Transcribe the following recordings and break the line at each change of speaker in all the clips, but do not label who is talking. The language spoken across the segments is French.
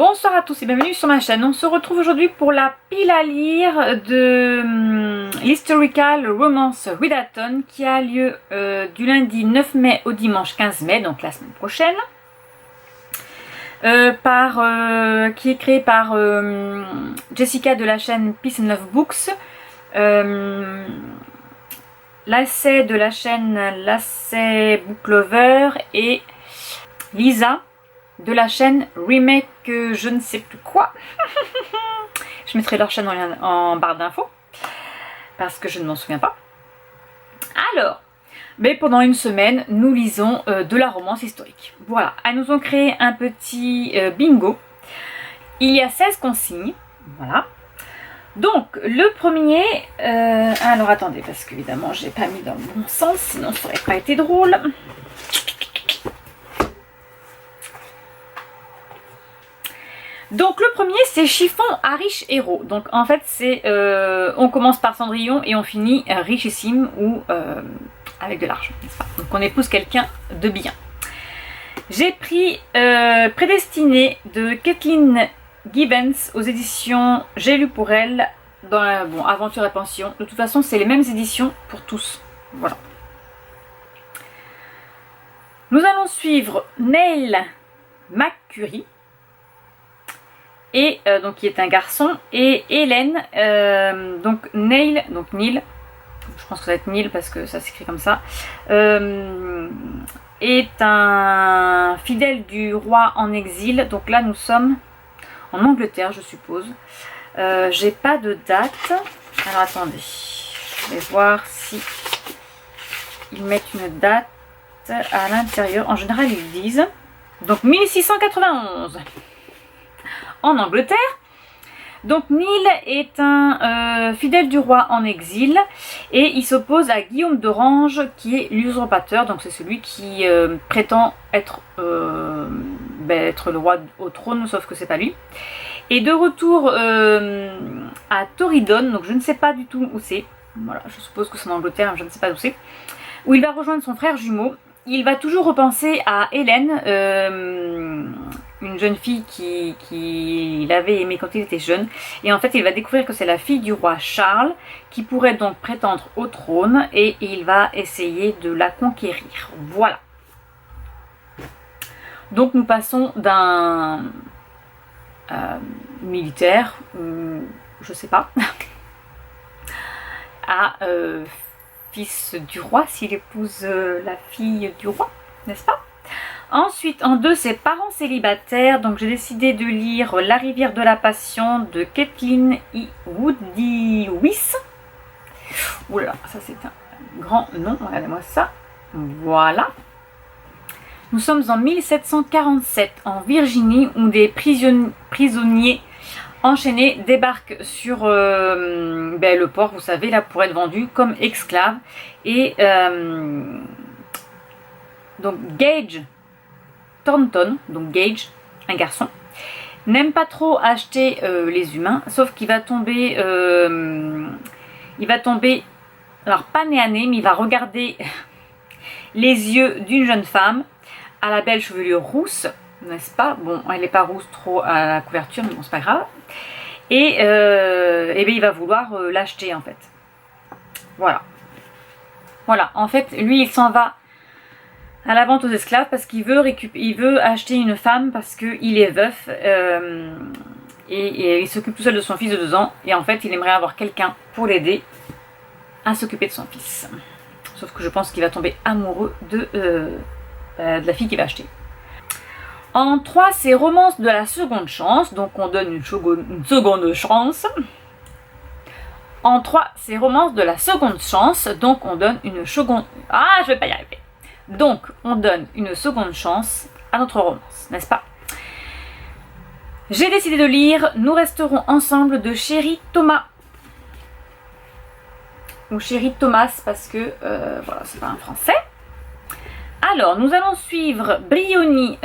Bonsoir à tous et bienvenue sur ma chaîne. On se retrouve aujourd'hui pour la pile à lire de l'Historical Romance Readathon qui a lieu du lundi 9 mai au dimanche 15 mai, donc la semaine prochaine. Qui est créé par Jessica de la chaîne Peace and Love Books. L'essai de la chaîne l'essai Book Lover et Lisa de la chaîne Remake je ne sais plus quoi. Je mettrai leur chaîne en barre d'infos parce que je ne m'en souviens pas. Alors, mais pendant une semaine, nous lisons de la romance historique. Voilà, elles nous ont créé un petit bingo. Il y a 16 consignes. Voilà. Donc, le premier... alors, attendez, parce qu'évidemment, je n'ai pas mis dans le bon sens, sinon ça n'aurait pas été drôle. Donc le premier c'est chiffon à riche héros. Donc en fait c'est on commence par Cendrillon et on finit richissime ou avec de l'argent, n'est-ce pas? Donc on épouse quelqu'un de bien. J'ai pris Prédestiné de Kathleen Gibbons aux éditions J'ai lu pour elle dans la, bon, Aventure et Pension. De toute façon c'est les mêmes éditions pour tous. Voilà. Nous allons suivre Neil McCurry. Et donc qui est un garçon, et Hélène, donc Neil, je pense que ça va être Neil parce que ça s'écrit comme ça, est un fidèle du roi en exil. Donc là nous sommes en Angleterre je suppose. J'ai pas de date, alors attendez, je vais voir si ils mettent une date à l'intérieur. En général ils disent, donc 1691 en Angleterre. Donc Neil est un fidèle du roi en exil et il s'oppose à Guillaume d'Orange qui est l'usurpateur. Donc c'est celui qui prétend être le roi au trône, sauf que c'est pas lui. Et de retour à Torridon, donc je ne sais pas du tout où c'est, voilà, je suppose que c'est en Angleterre, je ne sais pas où c'est, où il va rejoindre son frère jumeau. Il va toujours repenser à Hélène, une jeune fille qu'il avait aimée quand il était jeune. Et en fait, il va découvrir que c'est la fille du roi Charles qui pourrait donc prétendre au trône et il va essayer de la conquérir. Voilà. Donc nous passons d'un militaire, je sais pas, à fils du roi s'il épouse la fille du roi, n'est-ce pas? Ensuite, en 2, c'est parents célibataires. Donc j'ai décidé de lire La rivière de la passion de Kathleen E. Woodiwiss. Oula, ça c'est un grand nom, regardez-moi ça. Voilà. Nous sommes en 1747 en Virginie où des prisonniers enchaînés débarquent sur le port, vous savez, là pour être vendus comme esclaves. Et donc Gage Thornton, donc Gage, un garçon, n'aime pas trop acheter les humains, sauf qu'il va tomber, alors pas nez à nez, mais il va regarder les yeux d'une jeune femme à la belle chevelure rousse, n'est-ce pas? Bon, elle n'est pas rousse trop à la couverture, mais bon, c'est pas grave. Et, il va vouloir l'acheter en fait. Voilà. Voilà, en fait, lui, il s'en va à la vente aux esclaves parce qu'il veut acheter une femme parce qu'il est veuf et il s'occupe tout seul de son fils de 2 ans. Et en fait, il aimerait avoir quelqu'un pour l'aider à s'occuper de son fils. Sauf que je pense qu'il va tomber amoureux de la fille qu'il va acheter. En 3, c'est romance de la seconde chance. Donc on donne une seconde chance. En 3, c'est romance de la seconde chance. Donc on donne une seconde... Ah, je vais pas y arriver. Donc on donne une seconde chance à notre romance, n'est-ce pas? J'ai décidé de lire Nous resterons ensemble de Chéri Thomas. Ou Chéri Thomas parce que, voilà, c'est pas un français. Alors, nous allons suivre Briony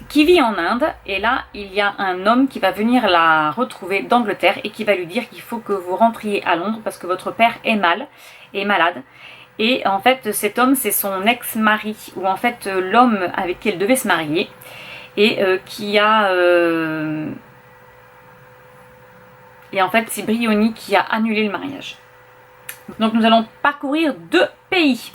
qui vit en Inde. Et là, il y a un homme qui va venir la retrouver d'Angleterre et qui va lui dire qu'il faut que vous rentriez à Londres parce que votre père est malade. Et en fait, cet homme, c'est son ex-mari, ou en fait l'homme avec qui elle devait se marier. et qui a... et en fait, c'est Brioni qui a annulé le mariage. Donc nous allons parcourir 2 pays.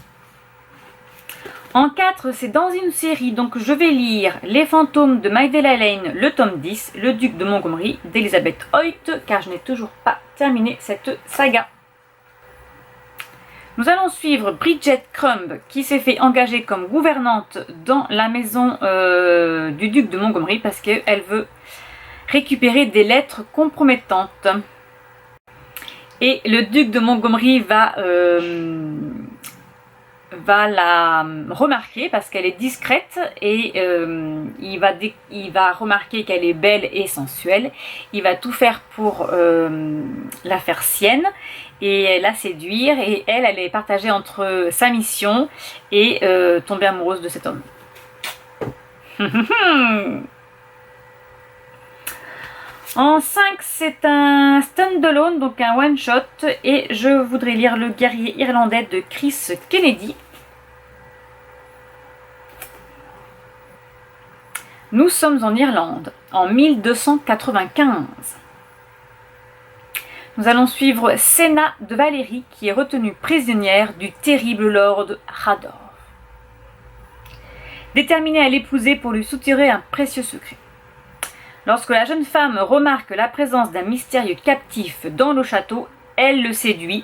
En 4, c'est dans une série, donc je vais lire Les fantômes de Maidella Lane, le tome 10, Le duc de Montgomery, d'Elizabeth Hoyt, car je n'ai toujours pas terminé cette saga. Nous allons suivre Bridget Crumb, qui s'est fait engager comme gouvernante dans la maison du duc de Montgomery, parce qu'elle veut récupérer des lettres compromettantes. Et le duc de Montgomery va la remarquer parce qu'elle est discrète et il va remarquer qu'elle est belle et sensuelle. Il va tout faire pour la faire sienne et la séduire, et elle est partagée entre sa mission et tomber amoureuse de cet homme. En 5, c'est un stand-alone, donc un one-shot, et je voudrais lire Le guerrier irlandais de Chris Kennedy. Nous sommes en Irlande, en 1295. Nous allons suivre Senna de Valérie, qui est retenue prisonnière du terrible lord Rador, déterminée à l'épouser pour lui soutirer un précieux secret. Lorsque la jeune femme remarque la présence d'un mystérieux captif dans le château, elle le séduit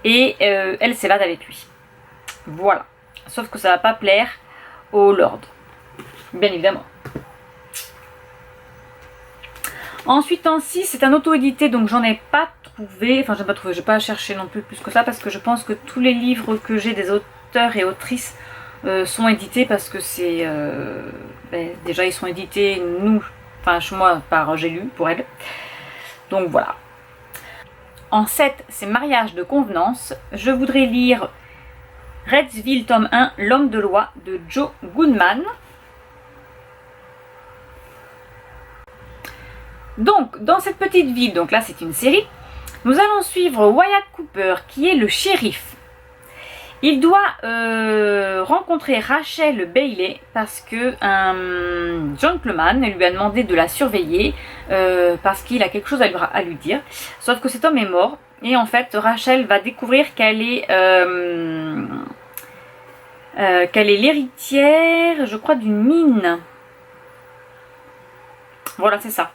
et elle s'évade avec lui. Voilà. Sauf que ça ne va pas plaire au lord, bien évidemment. Ensuite, en 6, c'est un auto-édité, donc j'en ai pas trouvé. Enfin, je n'ai pas cherché non plus que ça, parce que je pense que tous les livres que j'ai des auteurs et autrices sont édités, parce que c'est... déjà, ils sont édités, chez moi, par J'ai lu, pour elle. Donc voilà. En 7, c'est Mariage de convenance. Je voudrais lire Redsville, tome 1, L'homme de loi, de Joe Goodman. Donc, dans cette petite ville, donc là c'est une série, nous allons suivre Wyatt Cooper, qui est le shérif. Il doit rencontrer Rachel Bailey parce que un gentleman lui a demandé de la surveiller parce qu'il a quelque chose à lui dire. Sauf que cet homme est mort et en fait Rachel va découvrir qu'elle est l'héritière, je crois, d'une mine. Voilà, c'est ça.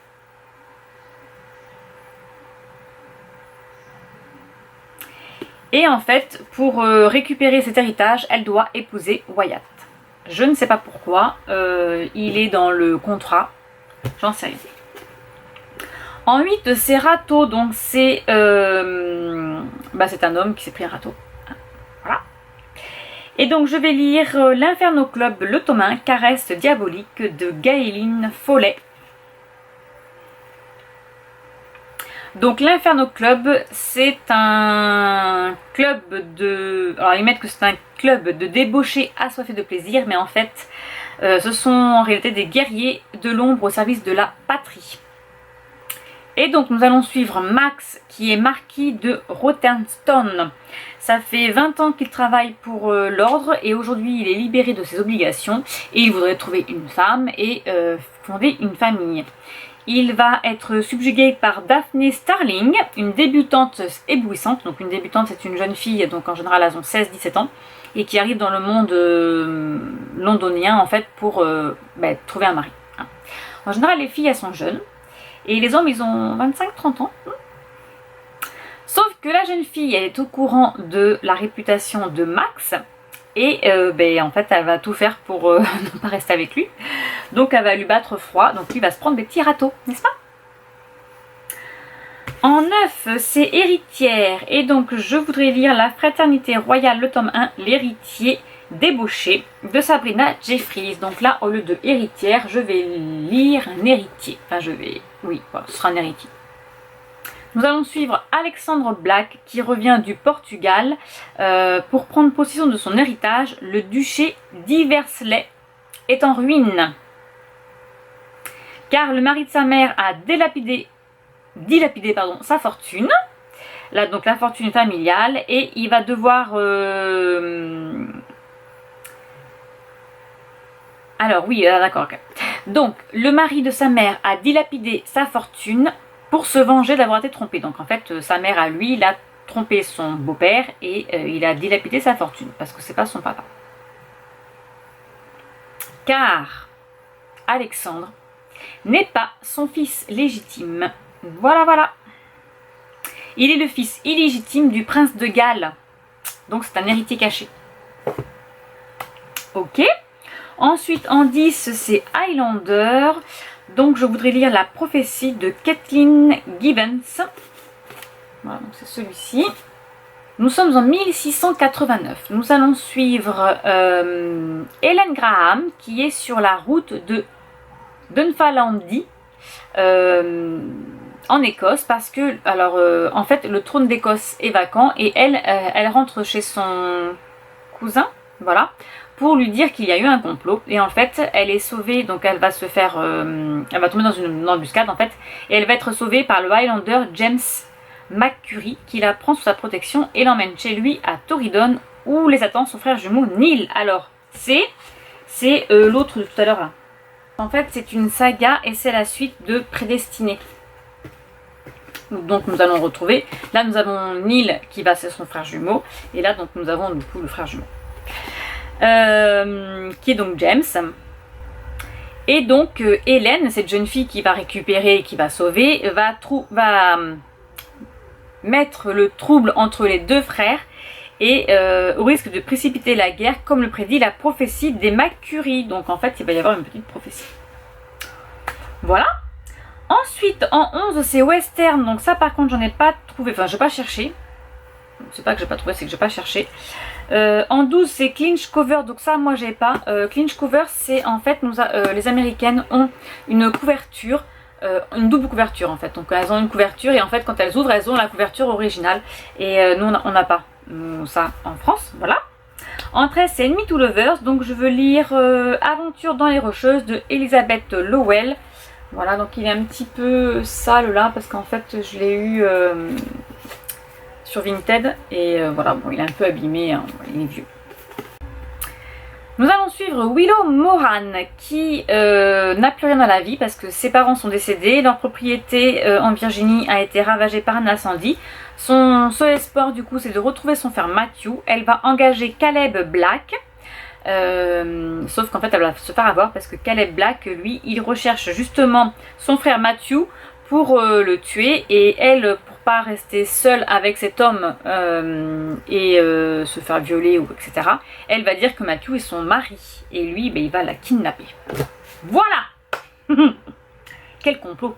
Et en fait, pour récupérer cet héritage, elle doit épouser Wyatt. Je ne sais pas pourquoi, il est dans le contrat, j'en sais rien. En 8, c'est Râteau, donc c'est un homme qui s'est pris un râteau. Voilà. Et donc je vais lire L'Inferno Club, le tome 1, Caresse diabolique, de Gaëline Follet. Donc l'Inferno Club, c'est un club de... Alors ils mettent que c'est un club de débauchés assoiffés de plaisir, mais en fait, ce sont en réalité des guerriers de l'ombre au service de la patrie. Et donc nous allons suivre Max, qui est marquis de Rotherstone. Ça fait 20 ans qu'il travaille pour l'ordre et aujourd'hui il est libéré de ses obligations et il voudrait trouver une femme et fonder une famille. Il va être subjugué par Daphne Starling, une débutante éblouissante. Donc une débutante, c'est une jeune fille, donc en général elles ont 16-17 ans, et qui arrive dans le monde londonien en fait pour trouver un mari. En général les filles elles sont jeunes, et les hommes ils ont 25-30 ans. Sauf que la jeune fille elle est au courant de la réputation de Max, et en fait elle va tout faire pour ne pas rester avec lui. Donc elle va lui battre froid, donc lui va se prendre des petits râteaux, n'est-ce pas? En 9, c'est Héritière, et donc je voudrais lire La Fraternité Royale, le tome 1, L'Héritier débauché, de Sabrina Jeffries. Donc là, au lieu de Héritière, je vais lire un héritier. Enfin, oui, voilà, ce sera un héritier. Nous allons suivre Alexandre Black, qui revient du Portugal pour prendre possession de son héritage. Le duché d'Iversley est en ruine, car le mari de sa mère a dilapidé sa fortune, là donc la fortune familiale, et il va devoir Alors oui, d'accord. Ok. Donc, le mari de sa mère a dilapidé sa fortune pour se venger d'avoir été trompé. Donc en fait, sa mère à lui, il a trompé son beau-père et il a dilapidé sa fortune parce que c'est pas son papa. Car Alexandre n'est pas son fils légitime. Voilà, voilà. Il est le fils illégitime du prince de Galles. Donc c'est un héritier caché. Ok. Ensuite, en 10, c'est Highlander. Donc je voudrais lire la prophétie de Kathleen Gibbons. Voilà, donc c'est celui-ci. Nous sommes en 1689. Nous allons suivre Helen Graham qui est sur la route de Dunfermline en Écosse parce que, alors en fait, le trône d'Écosse est vacant et elle rentre chez son cousin, voilà, pour lui dire qu'il y a eu un complot et en fait, elle est sauvée, donc elle va se faire, elle va tomber dans une embuscade en fait et elle va être sauvée par le Highlander James McCurry qui la prend sous sa protection et l'emmène chez lui à Torridon où les attend son frère jumeau Neil. Alors, c'est l'autre de tout à l'heure là. En fait, c'est une saga et c'est la suite de Prédestiné. Donc nous allons retrouver, là nous avons Neil qui va c'est son frère jumeau et là donc nous avons du coup le frère jumeau qui est donc James et donc Hélène, cette jeune fille qui va récupérer, qui va sauver, va mettre le trouble entre les deux frères et au risque de précipiter la guerre comme le prédit la prophétie des McCurry. Donc en fait il va y avoir une petite prophétie. Voilà. Ensuite, en 11, c'est western. Donc ça, par contre, j'en ai pas trouvé. Enfin, j'ai pas cherché. C'est pas que j'ai pas trouvé, c'est que j'ai pas cherché. En 12, c'est clinch cover. Donc ça, moi, j'ai pas. Clinch cover, c'est en fait, les Américaines ont une couverture, une double couverture en fait. Donc elles ont une couverture et en fait, quand elles ouvrent, elles ont la couverture originale. Et nous, on n'a pas ça en France. Voilà. En 13, c'est Enemy to Lovers. Donc je veux lire Aventure dans les Rocheuses de Elizabeth Lowell. Voilà, donc il est un petit peu sale là parce qu'en fait je l'ai eu sur Vinted et voilà, bon il est un peu abîmé, hein, il est vieux. Nous allons suivre Willow Moran qui n'a plus rien dans la vie parce que ses parents sont décédés, leur propriété en Virginie a été ravagée par un incendie. Son seul espoir du coup c'est de retrouver son frère Matthew. Elle va engager Caleb Black. Sauf qu'en fait elle va se faire avoir parce que Caleb Black lui il recherche justement son frère Matthew pour le tuer et elle pour pas rester seule avec cet homme et se faire violer ou etc, elle va dire que Matthew est son mari et lui il va la kidnapper. Voilà. Quel complot.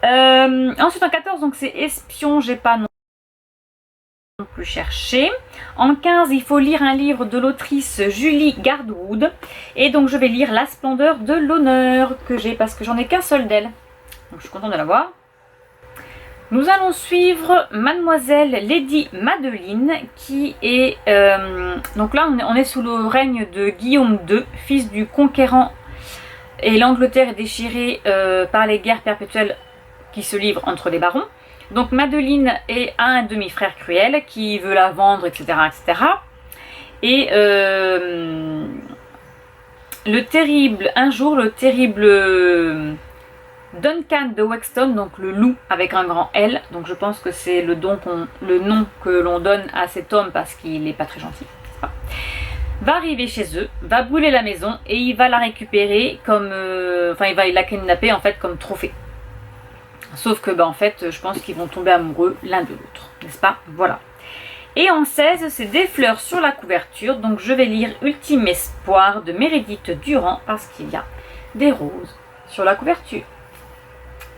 Ensuite en 14 donc c'est espion, j'ai pas non plus chercher. En 15, il faut lire un livre de l'autrice Julie Gardwood. Et donc je vais lire La splendeur de l'honneur que j'ai parce que j'en ai qu'un seul d'elle. Donc je suis contente de l'avoir. Nous allons suivre Mademoiselle Lady Madeline qui est... donc là on est sous le règne de Guillaume II, fils du conquérant. Et l'Angleterre est déchirée par les guerres perpétuelles qui se livrent entre les barons. Donc Madeline a un demi-frère cruel qui veut la vendre, etc. etc. Et un jour, le terrible Duncan de Wexton, donc le loup avec un grand L, donc je pense que c'est le nom que l'on donne à cet homme parce qu'il n'est pas très gentil, va arriver chez eux, va brûler la maison et il va la récupérer comme... il va la kidnapper en fait comme trophée. Sauf que en fait je pense qu'ils vont tomber amoureux l'un de l'autre, n'est-ce pas? Voilà. Et en 16 c'est des fleurs sur la couverture, donc je vais lire Ultime Espoir de Meredith Durand parce qu'il y a des roses sur la couverture.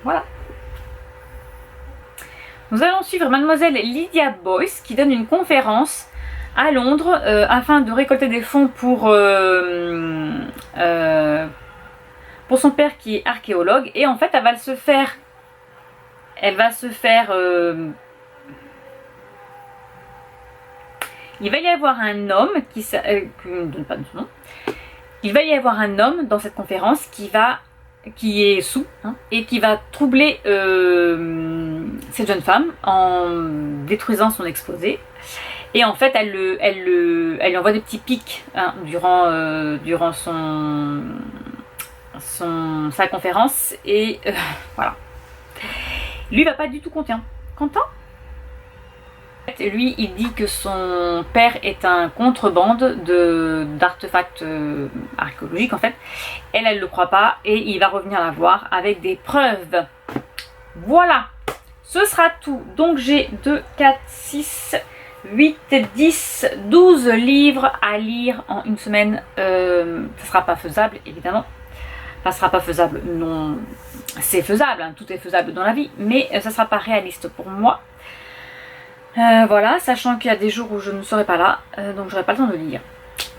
Voilà. Nous allons suivre Mademoiselle Lydia Boyce qui donne une conférence à Londres afin de récolter des fonds pour son père qui est archéologue et en fait elle va se faire il va y avoir un homme qui ne donne pas de nom. Il va y avoir un homme dans cette conférence qui est sous et qui va troubler cette jeune femme en détruisant son exposé. Et en fait, elle lui envoie des petits pics hein, durant sa conférence. Et voilà. Lui, il va pas du tout content. Lui, il dit que son père est un contrebande d'artefacts archéologiques en fait. Elle le croit pas et il va revenir la voir avec des preuves. Voilà, ce sera tout. Donc j'ai 2, 4, 6, 8, 10, 12 livres à lire en une semaine. Ça sera pas faisable évidemment. Ça sera pas faisable, non, c'est faisable, hein, tout est faisable dans la vie, mais ça sera pas réaliste pour moi. Voilà, sachant qu'il y a des jours où je ne serai pas là, donc j'aurai pas le temps de lire.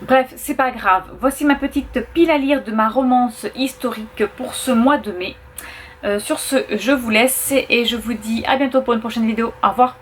Bref, c'est pas grave. Voici ma petite pile à lire de ma romance historique pour ce mois de mai. Sur ce, je vous laisse et je vous dis à bientôt pour une prochaine vidéo. Au revoir.